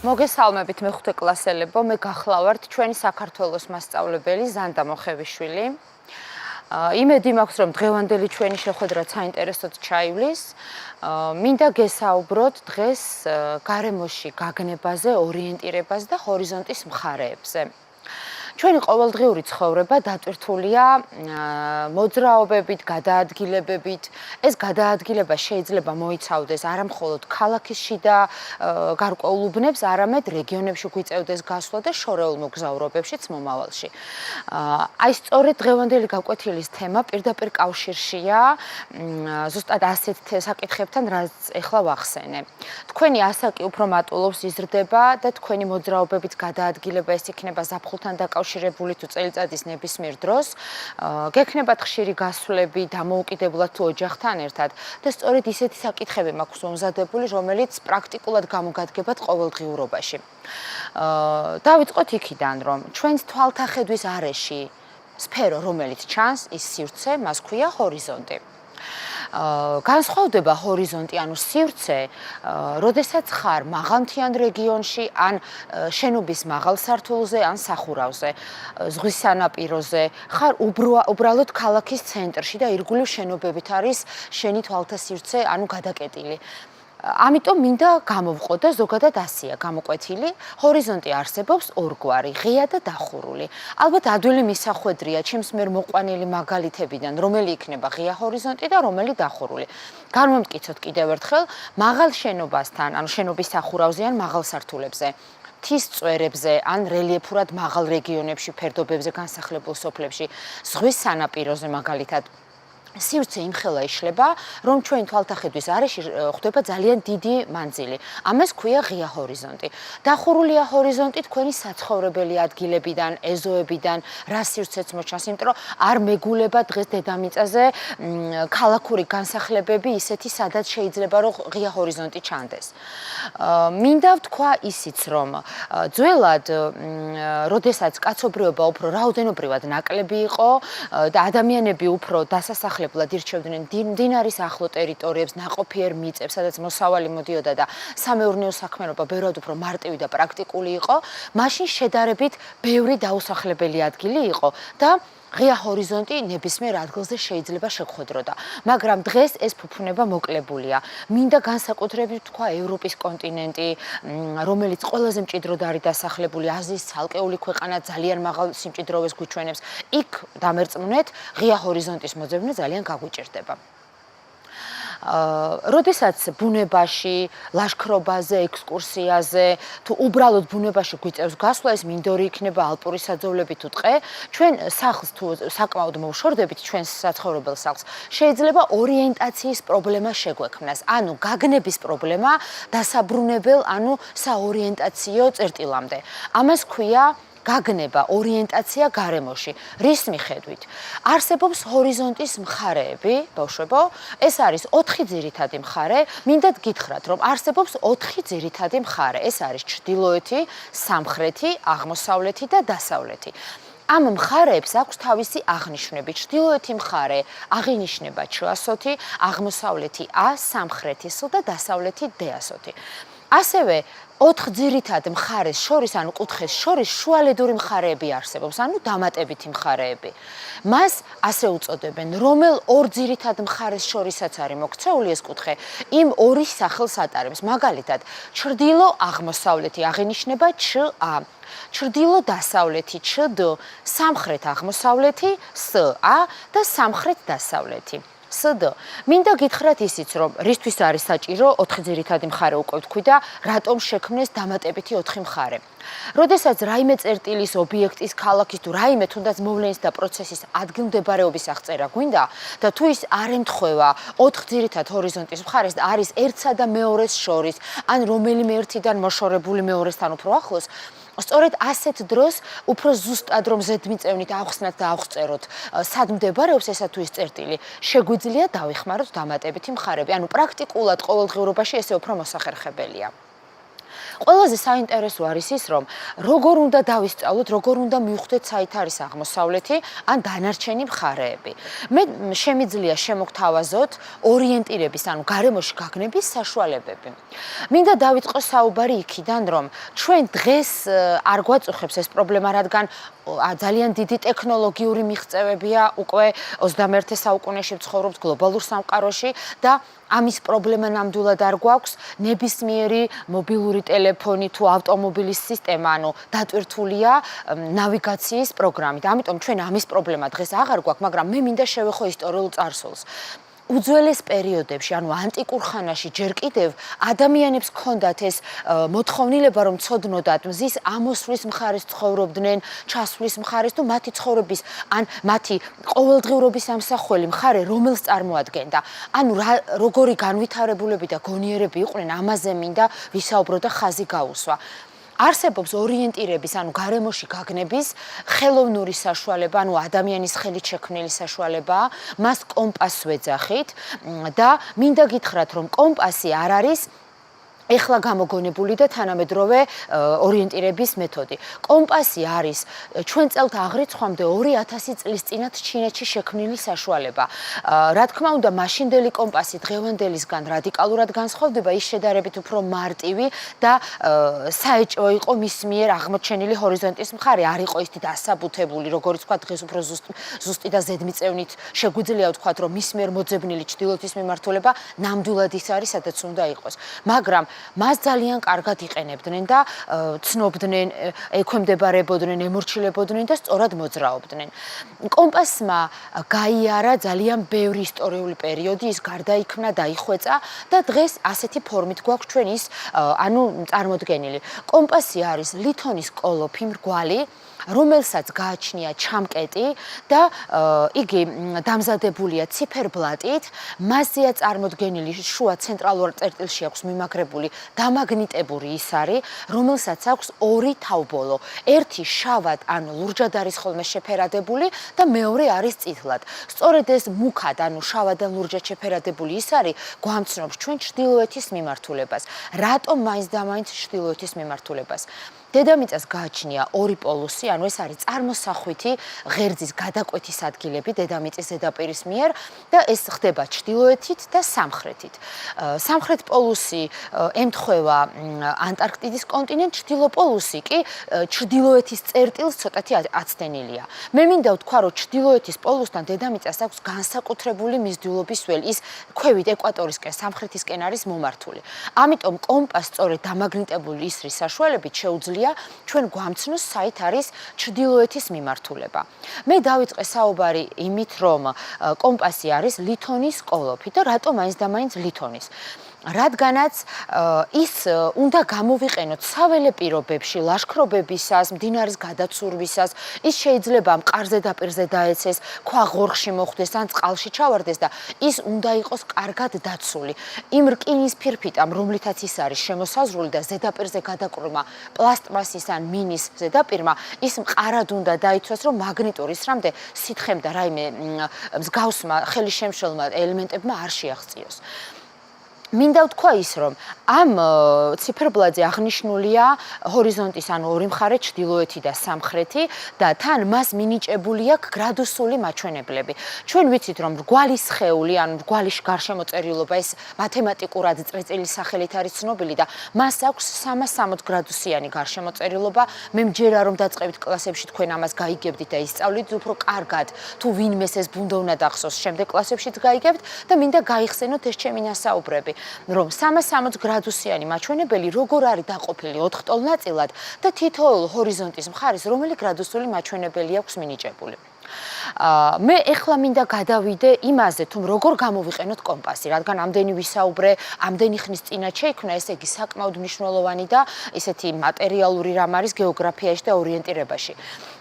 მოგესალმებით მეხუთე კლასელებო, მე გახლავართ ჩვენი საქართველოს მასწავლებელი ზანდა მოხევიშვილი. იმედი მაქვს, რომ დღევანდელი ჩვენი შეხვედრა საინტერესოდ ჩაივლის. მინდა გესაუბროთ დღეს გარემოში გაგნებაზე, ორიენტირებაზე და ჰორიზონტის მხარეებზე. ჩვენი ყოველდღიური ცხოვრება დატვირთულია მოძრაობებით, გადაადგილებებით. ეს გადაადგილება შეიძლება მოიცავდეს არა მხოლოდ ქალაქის შიდა გარკვეულ უბნებს, არამედ რეგიონებში გვიწევდეს გასვლა და შორეულ მოგზაურობებშიც მომავალში. აი სწორედ დღევანდელი გაკვეთილის თემა პირდაპირ კავშირშია ზუსტად ასეთ საკითხებთან, რაც ეხლა ვახსენე. თქვენი ასაკი უფრო მატულობს იზრდება და თქვენი მოძრაობებით გადაადგილება ეს იქნება ზაფხულთან დაკავშირებული თუ წელიწადის ნებისმიერ დროს, გექნებათ ხშირი გასვლები, დამოუკიდებლად თუ ოჯახთან ერთად და სწორედ ისეთი საკითხები მაქვს მომზადებული, რომელიც პრაქტიკულად გამოგადგებათ ყოველდღიურობაში. დავიწყოთ იქიდან, რომ ჩვენს თვალთახედვის არეში სფერო, რომელიც ჩანს, ის სივრცე, მას ქვია ჰორიზონტი. განსხვავდება ჰორიზონტი, ანუ სივრცე, როდესაც ხარ მაღალმთიან რეგიონში, ან შენობის მაღალ სართულზე, ან სახურავზე, ზღვის სანაპიროზე, ხარ უბრალოდ ქალაქის ცენტრში და ირგვლივ შენობებით არის შენი თვალთასივრცე, ანუ გადაკეტილი. ამიტომ მინდა გამოვყო და ზოგადად ასეა გამოკვეთილი, ჰორიზონტი არსებობს ორგვარი, ღია და დახურული. ალბათ ადვილი მისახვედრია ჩემს მიერ მოყვანილი მაგალითებიდან, რომელი იქნება ღია ჰორიზონტი და რომელი დახურული. განვამტკიცოთ კიდევ ერთხელ, მაღალ შენობასთან, ანუ შენობის სახურავზე ან მაღალ სართულებზე, მთის წვერებზე ან რელიეფურად მაღალ რეგიონებში, ფერდობებზე განსახლებულ სოფლებში, ზღვის სანაპიროზე მაგალითად სივრცე იმხელა იშლება, რომ ჩვენი თვალთახედვის არეში ხდება ძალიან დიდი მანძილი. ამას ქვია ღია ჰორიზონტი. დახურულია ჰორიზონტი თქვენი საცხოვრებელი ადგილებიდან, ეზოებიდან, რა სივრცეც მოჩანს, იმიტომ რომ არ მეგულება დღეს დედამიწაზე ქალაქური განსახლებები ისეთი, სადაც შეიძლება რომ ღია ჰორიზონტი ჩანდეს. მინდა ვთქვა ისიც, რომ ძველად, როდესაც კაცობრიობა უფრო რაოდენობრივად ნაკლები იყო და ადამიანები უფრო დასასახლებლად ირჩევდნენ მდინარის ახლო ტერიტორიებს, ნაყოფიერ მიწებს, სადაც მოსავალი მოდიოდა და სამეურნეო საქმიანობა ბევრად უფრო მარტივი და პრაქტიკული იყო, მაშინ შედარებით ბევრი დაუსახლებელი ადგილი იყო და ღია ჰორიზონტი ნებისმიერ ადგილზე შეიძლება შეგხვედროდა. მაგრამ დღეს ეს ფუფუნება მოკლებულია. მინდა განსაკუთრებით ვთქვა ევროპის კონტინენტი, რომელიც ყველაზე მჭიდროდ არის დასახლებული, აზიის ცალკეული ქვეყანა ძალიან მაღალ სიმჭიდროვეს გვიჩვენებს. იქ დამერწმუნეთ, ღია ჰორიზონტის მოძებნა ძალიან გაგვიჭირდება. როდესაც ბუნებაში, ლაშქრობაზე, ექსკურსიაზე, თუ უბრალოდ ბუნებაში გვიწევს გასვლა, ეს მინდორი იქნება ალპური საძოვლები თუ ტყე, ჩვენ სახლს თუ საკმაოდ მოვშორდებით ჩვენს საცხოვრებელ სახლს, შეიძლება ორიენტაციის პრობლემა შეგვექმნას, ანუ გაგნების პრობლემა დასაბრუნებელ, ანუ საორიენტაციო წერტილამდე. ამას ქვია გაგნება, ორიენტაცია გარემოში. რის მიხედვით? არსებობს ჰორიზონტის მხარეები, ბავშვებო, ეს არის 4 ძირითადი მხარე. მინდათ გითხრათ, რომ არსებობს 4 ძირითადი მხარე. ეს არის ჩრდილოეთი, სამხრეთი, აღმოსავლეთი და დასავლეთი. ამ მხარეებს აქვს თავისი აღნიშვნები. ჩრდილოეთი მხარე აღინიშნება ჩ-ასოთი, აღმოსავლეთი ა, სამხრეთი ს და დასავლეთი დ-ასოთი. ასევე 4 ძირითად მხარეს შორის, ანუ კუთხეს შორის შუალედური მხარეები არსებობს, ანუ დამატებითი მხარეები. მას ასე უწოდებენ, რომელ 2 ძირითად მხარეს შორისაც არის მოქცეული ეს კუთხე, იმ ორის სახელს ატარებს. მაგალითად, ჩრდილო-აღმოსავლეთი აღინიშნება ჩ-ა, ჩრდილო-დასავლეთი ჩ-დ, სამხრეთ-აღმოსავლეთი с-ა და სამხრეთ-დასავლეთი. სდ. მინდა გითხრათ ისიც, რომ რისთვის არის საჭირო 4 ძირითადი მხარე უკვე ვთქვი და რატომ შექმნეს დამატებითი 4 მხარე. როდესაც რაიმე წერტილის, ობიექტის, ქალაქის თუ რაიმე თუნდაც მოვლენის და პროცესის ადგილმდებარეობის აღწერა გვინდა და თუ ის არ ემთხვევა 4 ძირითად ჰორიზონტის მხარეს და არის ერთსა და მეორეს შორის, ან რომელიმე ერთიდან მოშორებული მეორესთან უფრო ახლოს, სწორედ ასეთ დროს უფრო ზუსტად რომ ზედმიწევნით ავხსნათ და ავღწეროთ სად მდებარეობს ესა თუ ის წერტილი, შეგვიძლია დავიხმაროთ დამატებითი მხარები. ანუ პრაქტიკულად ყოველდღიურობაში ესე უფრო მოსახერხებელია. ყველაზე საინტერესო არის ის, რომ როგორ უნდა დავისწავლოთ, როგორ უნდა მივხვდეთ საით არის აღმოსავლეთი ან დანარჩენი მხარეები. მე შემიძლია შემოგთავაზოთ ორიენტირების, ანუ გარემოში გაგნების საშუალებები. მინდა დავიწყო საუბარი იქიდან, რომ ჩვენ დღეს არ გვაწუხებს ეს პრობლემა, რადგან ძალიან დიდი ტექნოლოგიური მიღწევებია, უკვე 21 საუკუნეში ვცხოვრობთ გლობალურ სამყაროში და ამის პრობლემა ნამდვილად არ გვაქვს. ნებისმიერი მობილური ტელეფონი თუ ავტომობილის სისტემა, ანუ დატვირთულია ნავიგაციის პროგრამით. ამიტომ ჩვენ ამის პრობლემა დღეს აღარ გვაქვს, მაგრამ მე მინდა შევეხო ისტორიულ წარსულს. უძველეს პერიოდებში, ანუ ანტიკურ ხანაში ჯერ კიდევ ადამიანებს ჰქონდათ ეს მოთხოვნილება, რომ ცოდნოდათ მზის ამოსვლის მხარეს ცხოვრობდნენ, ჩასვლის მხარეს თუ მათი ცხოვრების ან მათი ყოველდღიურობის ამსახველი მხარე რომელს წარმოადგენდა. ანუ როგორი განვითარებულები და გონიერები იყვნენ, ამაზე მინდა ვისაუბრო და ხაზი გაუსვა. არსებობს ორიენტირების, ანუ გარემოში გაგნების ხელოვნური საშუალება, ანუ ადამიანის ხელით შექმნილი საშუალება, მას კომპასს ვეძახით და მინდა გითხრათ, რომ კომპასი არ არის ეხლა გამოგონებული და თანამედროვე ორიენტირების მეთოდი. კომპასი არის ჩვენ წელთ აღრიცხვამდე 2000 წლის წინათ ჩინეთში შექმნილი საშუალება. რა თქმა უნდა, მაშინდელი კომპასი დღევანდელისგან რადიკალურად განსხვავდება, ის შედარებით უფრო მარტივი და საეჭვო იყო მის მიერ აღმოჩენილი ჰორიზონტის მხარე, არ იყო ის დასაბუთებული, როგორც ვთქვათ, დღეს უფრო ზუსტი და ზედმიწევნით შეგვიძლია ვთქვათ, რომ მის მიერ მოძებნილი ჩრდილოეთის მიმართულება ნამდვილად ის არის, სადაც უნდა იყოს. მაგრამ მას ძალიან კარგად იყენებდნენ და ცნობდნენ, ექვემდებარებოდნენ, ემორჩილებოდნენ და სწორად მოძრაობდნენ. კომპასმა გაიარა ძალიან ბევრი ისტორიული პერიოდი, ის გარდაიქმნა, დაიხვეწა და დღეს ასეთი ფორმით გვაქვს ჩვენ ის, ანუ წარმოდგენილი. კომპასი არის ლითონის კოლოფი მრგვალი, რომელსაც გააჩნია ჩამკეტი და იგი დამზადებულია ციფერბლატით, მასზეა წარმოდგენილი შუა ცენტრალურ წერტილში აქვს მიმაგრებული დამაგნიტებური ისარი, რომელსაც აქვს ორი თავბოლო. ერთი შავად, ანუ ლურჯად არის ხოლმე შეფერადებული და მეორე არის წითლად. სწორედ ეს მუქად, ანუ შავად და ლურჯად შეფერადებული ისარი გვამცნობს ჩვენ ჩრდილოეთის მიმართულებას. რატომ მაინც და მაინც ჩრდილოეთის მიმართულებას? დედამიწას გააჩნია ორი პოლუსი, ანუ ეს არის წარმოსახვითი ღერძის გადაკვეთის ადგილები დედამიწის ზედაპირის მიერ და ეს ხდება ჩრდილოეთით და სამხრეთით. სამხრეთ პოლუსი ემთხვევა ანტარქტიდის კონტინენტს, ჩრდილო პოლუსი კი ჩრდილოეთის წერტილს ცოტათი აცდენილია. მე მინდა ვთქვა, რომ ჩრდილოეთის პოლუსთან დედამიწას აქვს განსაკუთრებული მიზიდულობის ველი, ის ქვევით ეკვატორისკენ, სამხრეთისკენ არის მომართული. ამიტომ კომპასს სწორედ დამაგნიტებული ისრის საშუალებით შეუძლია ჩვენ გვამცნოს საით არის ჩრდილოეთის მიმართულება. მე დავიწყე საუბარი იმით, რომ კომპასი არის ლითონის კოლოფი და რატომ მაინც და მაინც ლითონის? რადგანაც ის უნდა გამოვიყენოთ საველე პირობებში, ლაშქრობებისას, მდინარის გადაცურვისას, ის შეიძლება მყარზე დაპირზე დაეცეს, ქვაღორხში მოხვდეს ან წყალში ჩავარდეს და ის უნდა იყოს კარგად დაცული. იმ რკინის ფირფიტამ, რომლითაც ის არის შემოსაზღვრული და ზედაპირზე გადაკრული პლასტმასის ან მინის ზედაპირმა, ის მყარად უნდა დაიცვას, რომ მაგნიტურ ისრამდე სითხემ და რაიმე მსგავსმა ხელისშემშელმა ელემენტებმა არ შეაღწიოს. მინდა ვთქვა ის, რომ ამ ციფერბლატზე აღნიშნულია ჰორიზონტის, ანუ ორი მხარე, ჩრდილოეთი და სამხრეთი და თან მას მინიჭებული აქვს გრადუსული მაჩვენებლები. ჩვენ ვიცით, რომ რგვალი სხეული, ანუ რგვალი გარშემოწერილობა, ეს მათემატიკურად წრეწირის სახელით არის ცნობილი და მას აქვს 360 გრადუსიანი გარშემოწერილობა. მე მჯერა, რომ დაწყებით კლასებში თქვენ ამას გაიგებდით და ისწავლით უფრო კარგად, თუ ვინმეს ეს ბუნდა უნდა დახსოვს, შემდეგ კლასებშიც გაიგებთ და მინდა გაიხსენოთ ეს ჩემი ნასაუბრები. რომ 360 გრადუსიანი მაჩვენებელი როგორ არის დაყოფილი 4 ტოლ ნაწილად და თითოეულ ჰორიზონტის მხარეს რომელი გრადუსული მაჩვენებელი აქვს მინიჭებული. მე ეხლა მინდა გადავიდე იმაზე, თუ როგორ გამოვიყენოთ კომპასი, რადგან ამდენი ვისაუბრე, ამდენი ხნის წინათ შეიქმნა, ესე იგი საკმაოდ მნიშვნელოვანი და ესეთი მატერიალური რამ არის გეოგრაფიაში და ორიენტირებაში.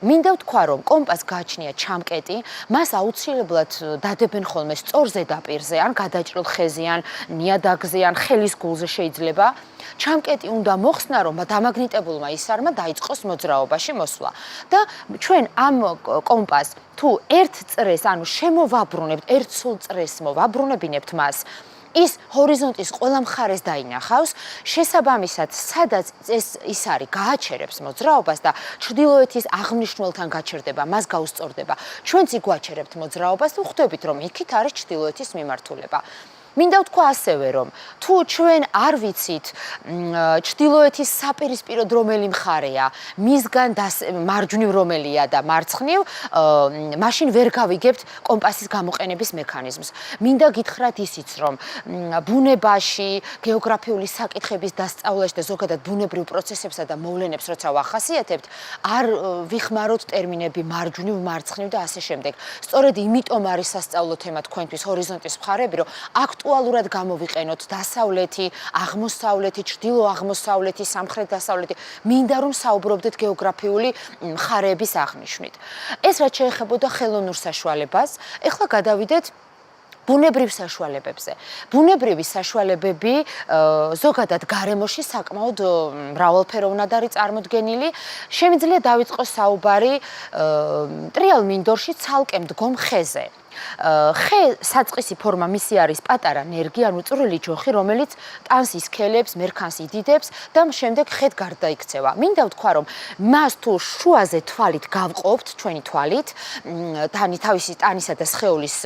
მინდა ვთქვა, რომ კომპასს გააჩნია ჩამკეტი, მას აუცილებლად დადებენ ხოლმე სწორ ზედაპირზე, ან გადაჭრილ ხეზე, ან ნიადაგზე, ან ხელის გულზე შეიძლება. ჩამკეტი უნდა მოხსნა, რომ დამაგნიტებულმა ისარმა დაიწყოს მოძრაობაში მოსვლა. და ჩვენ ამ კომპასს თუ ერთ წრეს, ანუ შემოვაბრუნებთ, ერთ სულ წრეს მოვაბრუნებინებთ მას, ის ჰორიზონტის ყველა მხარეს დაინახავს, შესაბამისად, სადაც ის არის, გააჩერებს მოძრაობას და ჩრდილოეთის აღნიშნულთან გაჩერდება, მას გაუსწორდება. ჩვენც იქ გვაჩერებთ მოძრაობას და ხვდებით, რომ იქით არის ჩრდილოეთის მიმართულება. მინდა ვთქვა ასევე, რომ თუ ჩვენ არ ვიცით ჩრდილოეთის საპირისპიროდ რომელი მხარეა, მისგან მარჯვნივ რომელია და მარცხნივ, მაშინ ვერ გავიგებთ კომპასის გამოყენების მექანიზმს. მინდა გითხრათ ისიც, რომ ბუნებაში, გეოგრაფიული საკითხების დასწავლაში და ზოგადად ბუნებრივ პროცესებსა და მოვლენებს როცა ვახასიათებთ, არ ვიხმაროთ ტერმინები მარჯვნივ, მარცხნივ და ასე შემდეგ. სწორედ იმიტომ არის სასწავლო თემა თქვენთვის ჰორიზონტის მხარეები, რომ აქტუალურად გამოვიყენოთ დასავლეთი, აღმოსავლეთი, ჩრდილო-აღმოსავლეთი, სამხრეთ-დასავლეთი. მინდა რომ საუბრობდეთ გეოგრაფიული მხარეების აღნიშვნით. ეს რაც შეეხებოდა ხელოვნურ საშუალებას, ეხლა გადავიდეთ ბუნებრივ საშუალებებზე. ბუნებრივი საშუალებები ზოგადად გარემოში საკმაოდ მრავალფეროვნად არის წარმოდგენილი. შემიძლია დავიწყოს საუბარი ტრიალ მინდორში ცალკე მდგომ ხეზე. ხე საწყისი ფორმა მისი არის პატარა ნერგი, ანუ წვრილი ჯოხი, რომელიც ტანს ისქელებს, მერქანს იდიდებს და შემდეგ ხედ გარდაიქცევა. მინდა ვთქვა, რომ მას თუ შუაზე თვალით გავყოფთ, ჩვენი თვალით, თავისი ტანისა და სხეულის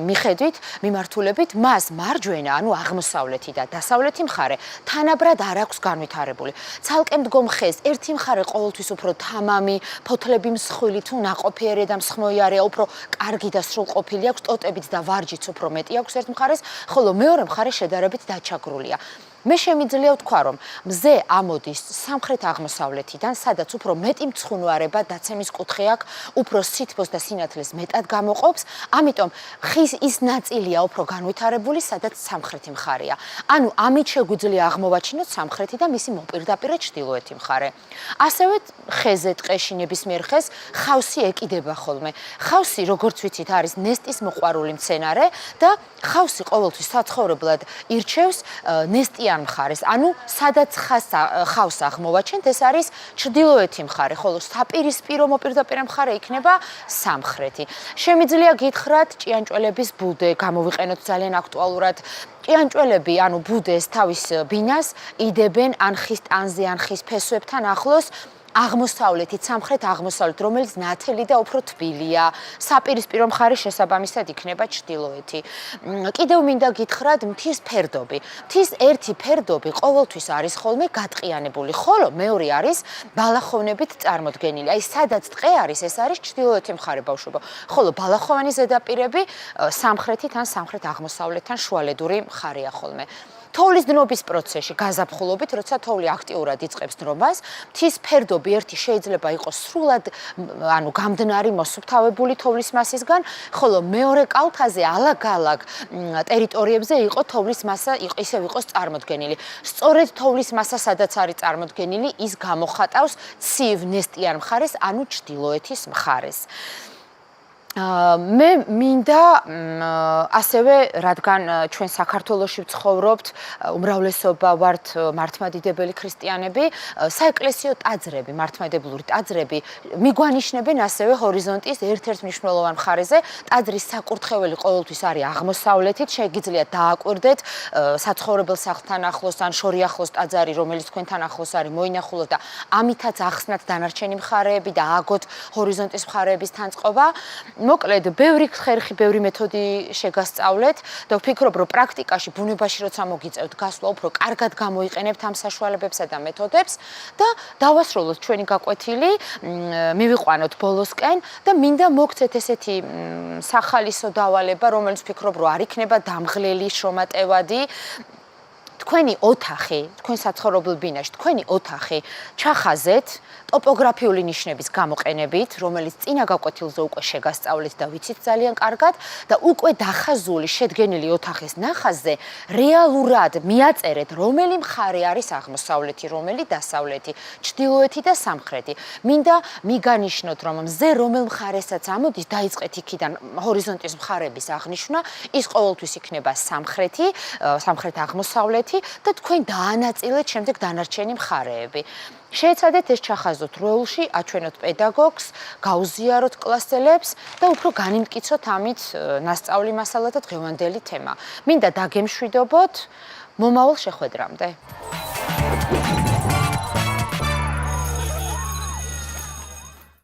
მიხედვით, მიმართულებით, მას მარჯვენა, ანუ აღმოსავლეთი და დასავლეთი მხარე თანაბრად არ აქვს განვითარებული. ცალკე მდგომ ხეს ერთი მხარე ყოველთვის უფრო თამამი, ფოთლები მსხვილი თუ ნაყოფიერი და მსხმოიარეა, უფრო კარგი და სრულყოფილი აქვს, ტოტებიც და ვარჯიც უფრო მეტი აქვს ერთ მხარეს, ხოლო მეორე მხარე შედარებით დაჩაგრულია. მე შემიძლია ვთქვა, რომ მზე ამოდის სამხრეთ-აღმოსავლეთიდან, სადაც უფრო მეტი მცხუნვარება, დაცემის კუთხე აქვს, უფრო სითბოს და სინათლეს მეტად გამოყოფს, ამიტომ ხის ის ნაწილია უფრო განვითარებული, სადაც სამხრეთი მხარეა. ანუ ამით შეგვიძლია აღმოვაჩინოთ სამხრეთი და მისი მოპირდაპირე ჩრდილოეთი მხარე. ასევე ხეზე ტყეში ნებისმიერ ხეს ხავსი ეკიდება ხოლმე. ხავსი, როგორც ვიცით, არის ნესტის მოყვარული მცენარე და ხავსი ყოველთვის საცხოვრებლად ირჩევს ნესტიან მხარეს. ანუ სადაც ხავს აღმოვაჩენთ, ეს არის ჩრდილოეთი მხარე, ხოლო საპირისპირო მოპირდაპირე მხარე იქნება სამხრეთი. შემიძლია გითხრათ ჭიანჭველების ბუდე, გამოვიყენოთ ძალიან აქტუალურად. ჭიანჭველები, ანუ ბუდეს თავის ბინას იდებენ ან ხის ტანზე, ან ხის ფესვებთან ახლოს. აღმოსავლეთით, სამხრეთ-აღმოსავლეთ, რომელიც ნათელი და უფრო თბილია, საპირისპირო მხარე შესაბამისად იქნება ჩრდილოეთი. კიდევ მინდა გითხრათ მთის ფერდობი. მთის ერთი ფერდობი ყოველთვის არის ხოლმე გადყიანებული, ხოლო მეორე არის ბალახოვნებით წარმოდგენილი. აი, სადაც ტყე არის, ეს არის ჩრდილოეთი მხარე ბავშვებო, ხოლო ბალახოვანი ზედაპირები სამხრეთით ან სამხრეთ-აღმოსავლეთთან შუალედური მხარეა ხოლმე. თოვლის დნობის პროცესში გაზაფხულობით, როცა თოვლი აქტიურად იწყებს დნობას, მთის ფერდობი ერთი შეიძლება იყოს სრულად, ანუ გამდნარი, მოსუფთავებული თოვლის მასისგან, ხოლო მეორე კალთაზე ალაგ-ალაგ ტერიტორიებზე იყო თოვლის მასა, ისევ იყოს წარმოდგენილი. სწორედ თოვლის მასა, სადაც არის წარმოდგენილი, ის გამოხატავს ცივ ნესტიან მხარეს, ანუ ჩრდილოეთის მხარეს. მე მინდა ასევე, რადგან ჩვენ საქართველოში ვცხოვრობთ, უმრავლესობა ვართ მართლმადიდებელი ქრისტიანები, საეკლესიო ტაძრები, მართლმადიდებლური ტაძრები მიგვანიშნებენ ასევე ჰორიზონტის ერთ-ერთ მნიშვნელოვან მხარეზე. ტაძრის საკურთხეველი ყოველთვის არის აღმოსავლეთით, შეგიძლიათ დააკვირდეთ საცხოვრებელ სახლთან ახლოს ან შორიახლოს ტაძარი, რომელიც თქვენთან ახლოს არის, მოინახულოთ და ამითაც ახსნათ დანარჩენი მხარეები და ააგოთ ჰორიზონტის მხარეების თანწყობა. მოკლედ, ბევრი ხერხი, ბევრი მეთოდი შეგასწავლეთ და ვფიქრობ, რომ პრაქტიკაში, ბუნებაში როცა მოგიწევთ გასვლა, უფრო კარგად გამოიყენებთ ამ საშუალებებსა და მეთოდებს და დავასრულოთ ჩვენი გაკვეთილი, მივიყვანოთ ბოლოსკენ და მინდა მოგცეთ ესეთი სახალისო დავალება, რომელიც ვფიქრობ, რომ არ იქნება დამღლელი, შრომატევადი. თქვენი ოთახი, თქვენ საცხოვრებელ ბინაში, თქვენი ოთახი ჩახაზეთ ტოპოგრაფიული ნიშნების გამოყენებით, რომელიც წინა გაკვეთილზე უკვე შეგასწავლეთ და ვიცით ძალიან კარგად და უკვე დახაზული, შედგენილი ოთახის ნახაზზე რეალურად მიაწერეთ, რომელი მხარე არის აღმოსავლეთი, რომელი დასავლეთი, ჩრდილოეთი და სამხრეთი. მინდა მიგანიშნოთ, რომ მზე რომელ მხარესაც ამოდის, დაიწყეთ იქიდან ჰორიზონტის მხარების აღნიშვნა, ის ყოველთვის იქნება სამხრეთი, სამხრეთ-აღმოსავლეთი ერთმანეთი და თქვენ დაანაწილეთ შემდეგ დანარჩენი მხარეები. შეეცადეთ ეს ჩახაზოთ როლში, აჩვენოთ პედაგოგს, გაუზიაროთ კლასელებს და უფრო განიმტკიცოთ ამით ნასწავლი მასალა და დღევანდელი თემა. მინდა დაგემშვიდობოთ მომავალ შეხვედრამდე.